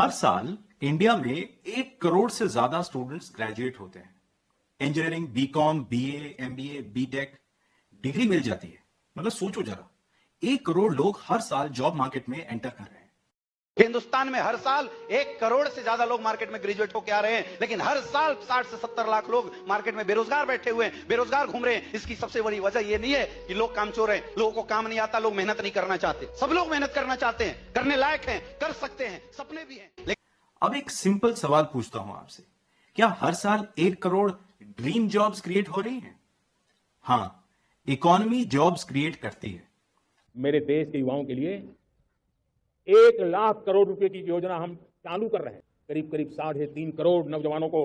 हर साल इंडिया में 1 करोड़ से ज्यादा स्टूडेंट्स ग्रेजुएट होते हैं। Engineering, BCom, BA, MBA, BTech degree मिल जाती है। मतलब सोचो जरा, 1 करोड़ लोग हर साल जॉब मार्केट में एंटर कर रहे हैं। हिंदुस्तान में हर साल 1 करोड़ से ज्यादा लोग मार्केट में ग्रेजुएट होकर आ रहे हैं, लेकिन हर साल 60 से 70 लाख लोग मार्केट में बेरोजगार बैठे हुए हैं, बेरोजगार घूम रहे हैं। इसकी सबसे बड़ी वजह यह नहीं है कि लोग कामचोर हैं, लोगों को काम नहीं आता, लोग मेहनत नहीं करना चाहते। सब लोग मेहनत करना चाहते हैं, करने लायक हैं, कर सकते हैं, सपने भी हैं। अब एक सिंपल सवाल पूछता हूं आपसे, क्या हर साल 1 करोड़ ड्रीम जॉब्स क्रिएट हो रही हैं? हाँ, इकोनॉमी जॉब्स क्रिएट करती है। मेरे देश के युवाओं के लिए 1 लाख करोड़ रुपए की योजना हम चालू कर रहे हैं। करीब करीब 3.5 करोड़ नौजवानों को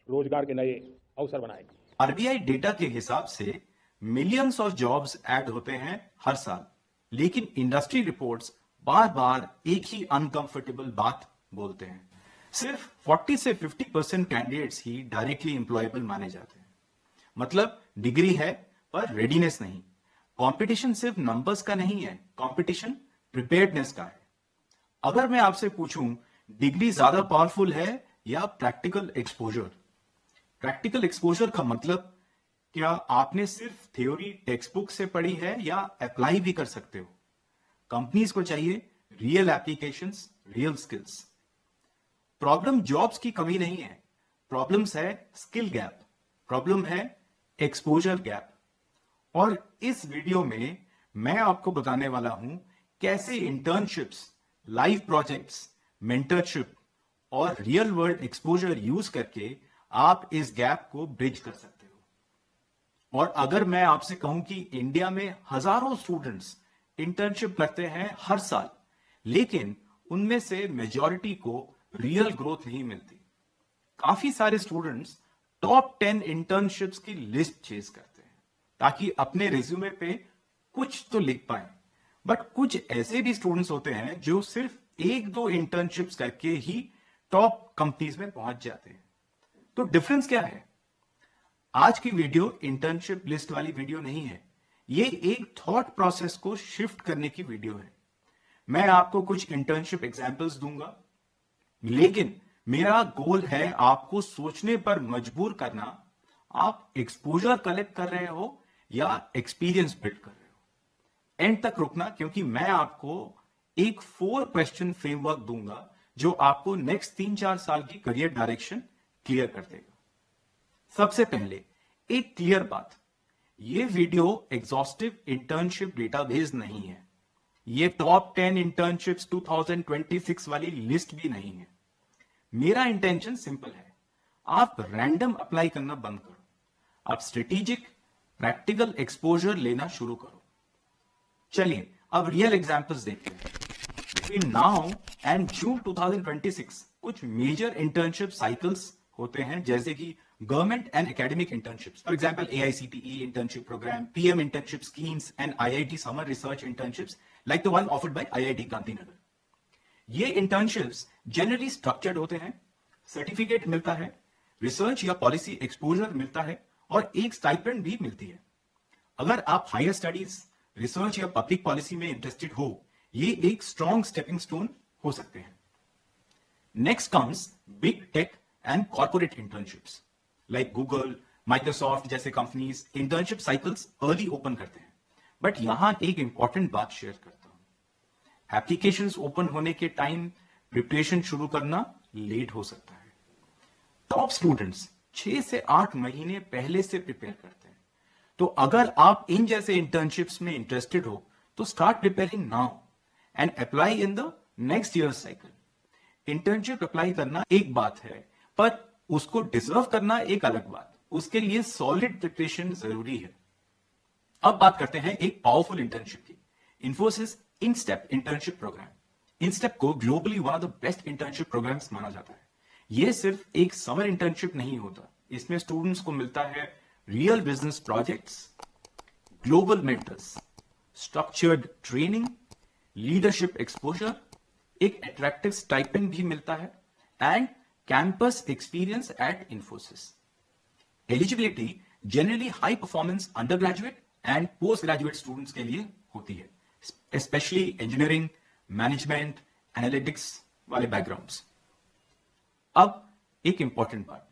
रोजगार के नए अवसर बनाएगी। आरबीआई डेटा के हिसाब से मिलियंस ऑफ जॉब्स ऐड होते हैं हर साल, लेकिन इंडस्ट्री रिपोर्ट्स बार बार एक ही अनकंफर्टेबल बात बोलते हैं। सिर्फ 40 से 50% कैंडिडेट्स ही डायरेक्टली एम्प्लॉयबल माने जाते हैं। मतलब डिग्री है पर रेडीनेस नहीं। कंपटीशन सिर्फ नंबर्स का नहीं है, कंपटीशन प्रिपेयर्डनेस का है। अगर मैं आपसे पूछूं, डिग्री ज्यादा पावरफुल है या प्रैक्टिकल एक्सपोजर? प्रैक्टिकल एक्सपोजर का मतलब क्या आपने सिर्फ थ्योरी टेक्स्ट बुक से पढ़ी है या अप्लाई भी कर सकते हो? कंपनीज को चाहिए real applications, real skills. Problem jobs की कमी नहीं है, प्रॉब्लम्स है स्किल गैप, प्रॉब्लम है एक्सपोजर गैप। और इस वीडियो में मैं आपको बताने वाला हूं कैसे इंटर्नशिप्स, लाइव प्रोजेक्ट्स, मेंटरशिप और रियल वर्ल्ड एक्सपोजर यूज करके आप इस गैप को ब्रिज कर सकते हो। और अगर मैं आपसे कहूं कि इंडिया में हजारों स्टूडेंट्स इंटर्नशिप करते हैं हर साल, लेकिन उनमें से मेजॉरिटी को रियल ग्रोथ नहीं मिलती। काफी सारे स्टूडेंट्स टॉप 10 इंटर्नशिप्स की लिस्ट चेज करते हैं ताकि अपने रिज्यूमे पे कुछ तो लिख पाए। बट कुछ ऐसे भी स्टूडेंट्स होते हैं जो सिर्फ 1-2 इंटर्नशिप्स करके ही टॉप कंपनीज में पहुंच जाते हैं। तो डिफरेंस क्या है? आज की वीडियो इंटर्नशिप लिस्ट वाली वीडियो नहीं है, ये एक थॉट प्रोसेस को शिफ्ट करने की वीडियो है। मैं आपको कुछ इंटर्नशिप एग्जांपल्स दूंगा, लेकिन मेरा गोल है आपको सोचने पर मजबूर करना। आप एक्सपोजर कलेक्ट कर रहे हो या एक्सपीरियंस बिल्ड कर रहे हो? एंड तक रुकना, क्योंकि मैं आपको एक 4 क्वेश्चन फ्रेमवर्क दूंगा जो आपको नेक्स्ट 3-4 साल की करियर डायरेक्शन क्लियर कर देगा। सबसे पहले एक क्लियर बात, ये वीडियो एग्जॉस्टिव इंटर्नशिप डेटाबेस नहीं है। ये टॉप 10 इंटर्नशिप्स 2026 वाली लिस्ट भी नहीं है। मेरा इंटेंशन सिंपल है, आप रैंडम अप्लाई करना बंद करो, आप स्ट्रेटेजिक प्रैक्टिकल एक्सपोजर लेना शुरू करो। चलिए अब रियल एग्जांपल्स देखते हैं। बिटवीन नाउ एंड जून 2026 कुछ मेजर इंटर्नशिप साइकिल्स होते हैं, जैसे कि government and academic internships, for example AICTE internship program, PM internship schemes and IIT summer research internships like the one offered by IIT Gandhinagar. ये internships generally structured होते हैं, certificate मिलता है, रिसर्च या पॉलिसी एक्सपोजर मिलता है और एक स्टाइपेंड भी मिलती है। अगर आप हायर स्टडीज, रिसर्च या पब्लिक पॉलिसी में इंटरेस्टेड हो, ये एक स्ट्रॉन्ग स्टेपिंग स्टोन हो सकते हैं। Next comes big tech and corporate internships like Google, Microsoft जैसे companies internship cycles early open करते हैं। बट यहां एक इंपॉर्टेंट बात शेयर करता हूं, एप्लीकेशंस ओपन होने के टाइम प्रिपरेशन शुरू करना लेट हो सकता है। टॉप स्टूडेंट्स 6 से 8 महीने पहले से प्रिपेयर करते हैं। तो अगर आप इन जैसे इंटर्नशिप्स में इंटरेस्टेड हो तो start preparing now and apply in the next year cycle. Internship apply करना एक बात है, पर उसको डिजर्व करना एक अलग बात। उसके लिए सॉलिड प्रिपरेशन जरूरी है। अब बात करते हैं एक पावरफुल इंटर्नशिप की, Infosys InStep internship program. InStep को globally one of the best internship programs माना जाता है। यह सिर्फ एक समर इंटर्नशिप नहीं होता, इसमें स्टूडेंट्स को मिलता है real business projects, global mentors, structured training, leadership exposure, एक अट्रैक्टिव स्टाइपेंड भी मिलता है and campus experience eight Infosys. Eligibility generally high performance under graduate and post graduate students के लिए होती है, स्पेशली इंजीनियरिंग, मैनेजमेंट, एनालिटिक्स वाले बैकग्राउंड्स। अब एक इंपॉर्टेंट बात,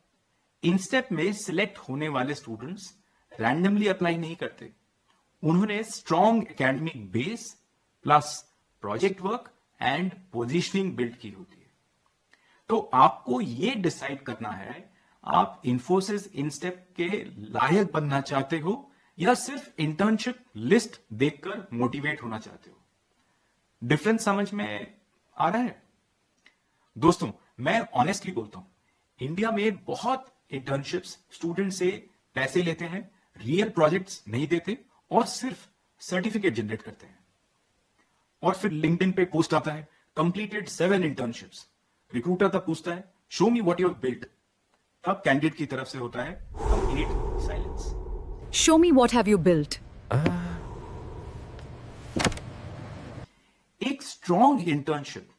इंस्टेप में सिलेक्ट होने वाले स्टूडेंट्स रैंडमली अप्लाई नहीं करते। उन्होंने strong academic base plus project work and positioning build की होती है। तो आपको यह डिसाइड करना है आप इंफोसिस इंस्टेप के लायक बनना चाहते हो या सिर्फ इंटर्नशिप लिस्ट देखकर मोटिवेट होना चाहते हो। डिफरेंस समझ में आ रहा है? दोस्तों, मैं ऑनेस्टली बोलता हूं, इंडिया में बहुत इंटर्नशिप्स स्टूडेंट से पैसे लेते हैं, रियल प्रोजेक्ट्स नहीं देते और सिर्फ सर्टिफिकेट जनरेट करते हैं। और फिर लिंक्डइन पे पोस्ट आता है, कंप्लीटेड 7 इंटर्नशिप्स। रिक्रूटर तब पूछता है, show me what you have built. तब कैंडिडेट की तरफ से होता है complete silence. Show me what have you built. एक स्ट्रॉन्ग इंटर्नशिप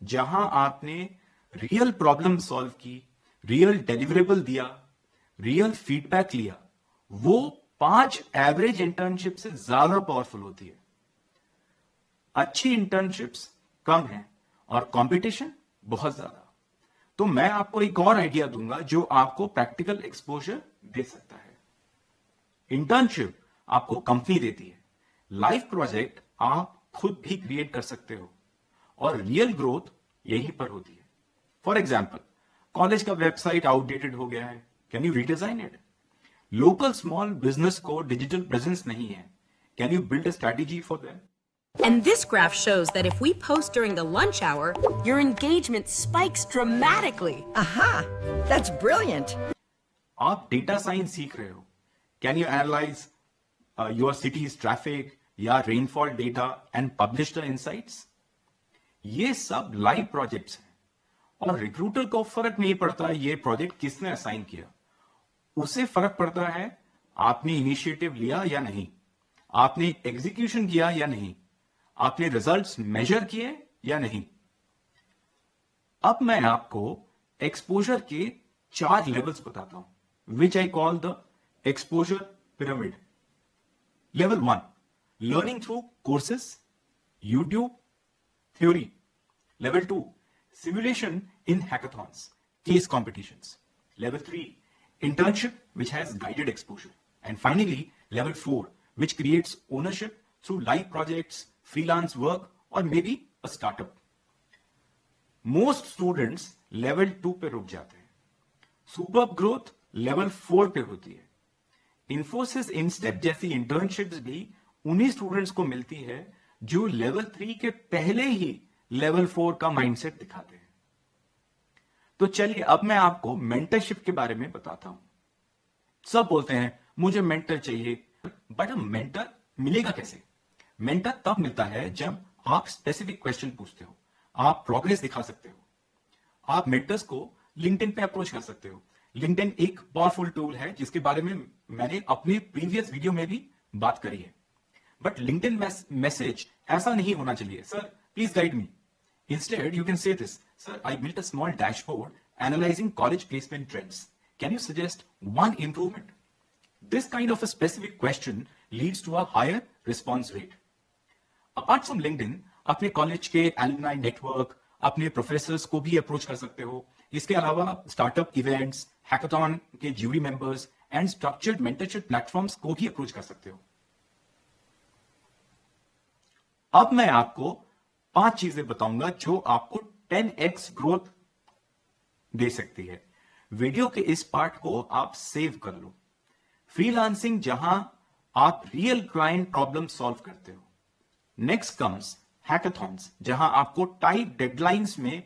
जहां आपने रियल प्रॉब्लम सॉल्व की, रियल डिलीवरेबल दिया, रियल फीडबैक लिया, वो 5 एवरेज इंटर्नशिप से ज्यादा पावरफुल होती है। अच्छी इंटर्नशिप्स कम है और कंपटीशन बहुत ज्यादा। तो मैं आपको एक और आइडिया दूंगा जो आपको प्रैक्टिकल एक्सपोजर दे सकता है। इंटर्नशिप आपको कंपनी देती है, लाइफ प्रोजेक्ट आप खुद भी क्रिएट कर सकते हो और रियल ग्रोथ यहीं पर होती है। फॉर एग्जाम्पल, कॉलेज का वेबसाइट आउटडेटेड हो गया है, can you redesign it? Local small business को डिजिटल प्रेजेंस नहीं है, can you build a strategy for that? And this graph shows that if we post during the lunch hour, your engagement spikes dramatically. Aha! That's brilliant. आप data science सीख रहे हो, can you analyse your city's traffic या rainfall data and publish the insights? ये सब live projects हैं और recruiter को फर्क नहीं पड़ता ये प्रोजेक्ट किसने असाइन किया। उसे फर्क पड़ता है आपने इनिशिएटिव लिया या नहीं, आपने एग्जीक्यूशन किया या नहीं, आपने रिजल्ट्स मेजर किए या नहीं। अब मैं आपको एक्सपोजर के 4 लेवल्स बताता हूं, which I call the exposure pyramid. Level 1, learning through courses, YouTube, theory. Level 2, simulation in hackathons, case competitions. Level 3, internship which has guided exposure. And finally, level 4, which creates ownership through live projects, freelance work, or maybe a startup. Most students level 2 पे रुक जाते हैं। Superb growth level 4 पे होती है। Infosys Instep जैसी internships भी उन्हीं स्टूडेंट्स को मिलती है जो लेवल 3 के पहले ही लेवल 4 का माइंडसेट दिखाते हैं। तो चलिए अब मैं आपको मेंटरशिप के बारे में बताता हूं। सब बोलते हैं मुझे मेंटर चाहिए, बट मेंटर मिलेगा कैसे? मेंटर तब मिलता है जब आप स्पेसिफिक क्वेश्चन पूछते हो, आप प्रोग्रेस दिखा सकते हो। आप मेंटर्स को लिंक्डइन पे अप्रोच कर सकते हो। लिंक्डइन एक पावरफुल टूल है जिसके बारे में मैंने अपने प्रीवियस वीडियो में भी बात करी है। बट लिंक्डइन मैसेज ऐसा नहीं होना चाहिए, sir please guide me. Instead, you can say this, sir, I built a small dashboard analyzing college placement trends. Can you suggest one improvement? This kind of a specific question leads to a higher response rate. Apart from LinkedIn, अपने college के alumni network, अपने professors को भी approach कर सकते हो। इसके अलावा स्टार्टअप इवेंट्स, हैकाथॉन के jury members and structured mentorship platforms को भी अप्रोच कर सकते हो। अब मैं आपको 5 चीजें बताऊंगा जो आपको 10x ग्रोथ दे सकती है। वीडियो के इस पार्ट को आप सेव कर लो। फ्रीलांसिंग जहां आप रियल क्लाइंट प्रॉब्लम सॉल्व करते हो। नेक्स्ट कम्स हैकाथॉन्स, जहां आपको टाइट डेडलाइंस में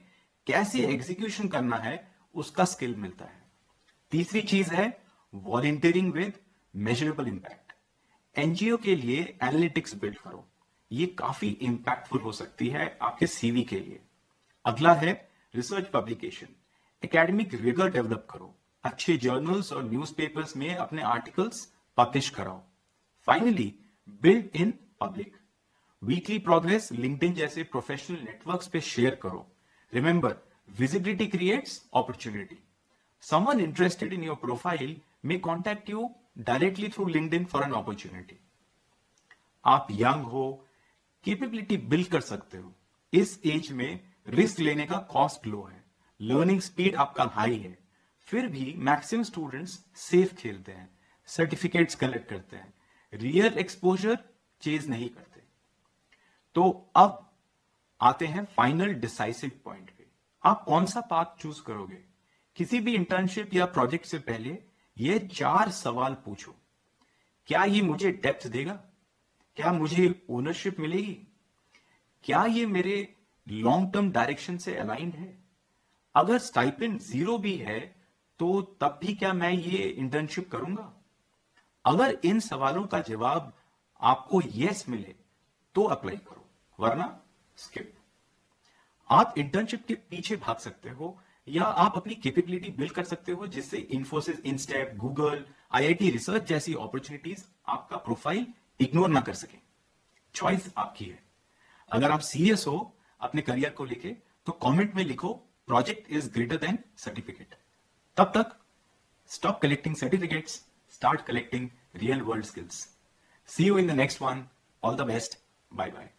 कैसे एग्जीक्यूशन करना है उसका स्किल मिलता है। तीसरी चीज है volunteering with measurable impact. NGO के लिए एनालिटिक्स बिल्ड करो, ये काफी इंपैक्टफुल हो सकती है आपके सीवी के लिए। अगला है research publication, academic rigour develop करो, अच्छे जर्नल्स और न्यूज़पेपर्स में अपने आर्टिकल्स पब्लिश कराओ। Finally build in public, weekly progress LinkedIn जैसे प्रोफेशनल नेटवर्क्स पे शेयर करो। Remember, visibility creates opportunity. Someone interested in your profile may contact you directly through LinkedIn for an opportunity. आप young हो, capability build कर सकते हो। इस as में रिस्क लेने का कॉस्ट लो है, लर्निंग स्पीड आपका हाई है, फिर भी मैक्सिमम स्टूडेंट्स सेफ खेलते हैं, सर्टिफिकेट्स कलेक्ट करते हैं, रियल एक्सपोजर चेज नहीं करते। तो अब आते हैं फाइनल डिसाइसिव पॉइंट पे। आप कौन सा पाथ चूज करोगे? किसी भी इंटर्नशिप या प्रोजेक्ट से पहले ये 4 सवाल पूछो। क्या ये मुझे डेप्थ देगा? क्या मुझे ओनरशिप मिलेगी? क्या ये मेरे लॉन्ग टर्म डायरेक्शन से अलाइंड है? अगर स्टाइपेंड 0 भी है तो तब भी क्या मैं ये इंटर्नशिप करूंगा? अगर इन सवालों का जवाब आपको यस मिले तो अप्लाई करो, वरना स्किप। आप इंटर्नशिप के पीछे भाग सकते हो या आप अपनी कैपेबिलिटी बिल्ड कर सकते हो, जिससे इन्फोसिस, इंस्टेप, गूगल, आईआईटी रिसर्च जैसी अपॉर्चुनिटीज आपका प्रोफाइल इग्नोर ना कर सके। चॉइस आपकी है। अगर आप सीरियस हो अपने करियर को लेके तो कमेंट में लिखो project is greater than certificate. तब तक stop collecting certificates, start collecting real world skills. See you in the next one. All the best. Bye bye.